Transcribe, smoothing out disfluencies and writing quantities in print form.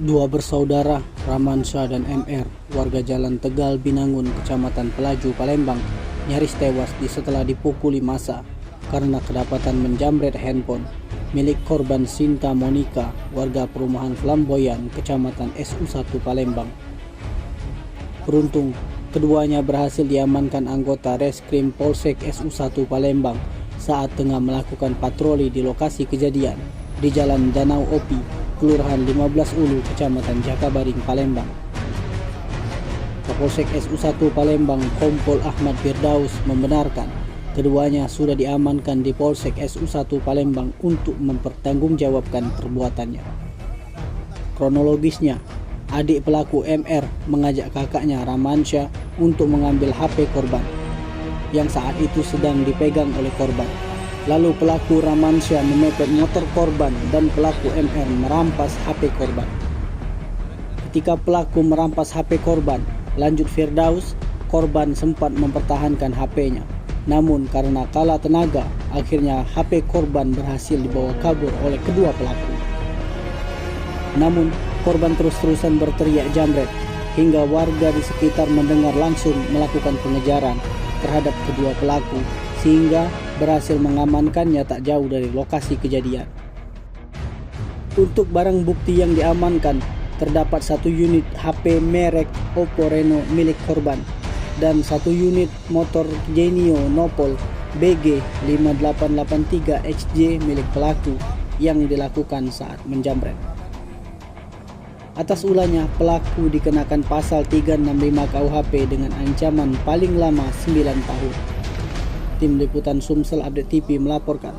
Dua bersaudara, Ramansyah dan MR, warga Jalan Tegal Binangun, Kecamatan Pelaju, Palembang, nyaris tewas setelah dipukuli massa karena kedapatan menjamret handphone milik korban Sinta Monica, warga perumahan Flamboyan, Kecamatan SU1 Palembang. Beruntung, keduanya berhasil diamankan anggota Reskrim Polsek SU1 Palembang saat tengah melakukan patroli di lokasi kejadian di Jalan Danau Opi, Kelurahan 15 Ulu, Kecamatan Jakabaring, Palembang. Kapolsek SU1 Palembang, Kompol Ahmad Firdaus, membenarkan keduanya sudah diamankan di Polsek SU1 Palembang untuk mempertanggungjawabkan perbuatannya. Kronologisnya, adik pelaku MR mengajak kakaknya Ramansyah untuk mengambil HP korban yang saat itu sedang dipegang oleh korban. Lalu pelaku Ramansyah memepet motor korban dan pelaku MR merampas HP korban. Ketika pelaku merampas HP korban, lanjut Firdaus, korban sempat mempertahankan HP-nya. Namun karena kalah tenaga, akhirnya HP korban berhasil dibawa kabur oleh kedua pelaku. Namun korban terus-terusan berteriak jambret hingga warga di sekitar mendengar langsung melakukan pengejaran terhadap kedua pelaku sehingga berhasil mengamankannya tak jauh dari lokasi kejadian. Untuk barang bukti yang diamankan, terdapat 1 unit HP merek Oppo Reno milik korban dan 1 unit motor Genio Nopol BG 5883 XJ milik pelaku yang dilakukan saat menjamret. Atas ulahnya, pelaku dikenakan pasal 365 KUHP dengan ancaman paling lama 9 tahun. Tim Liputan Sumsel Update TV melaporkan.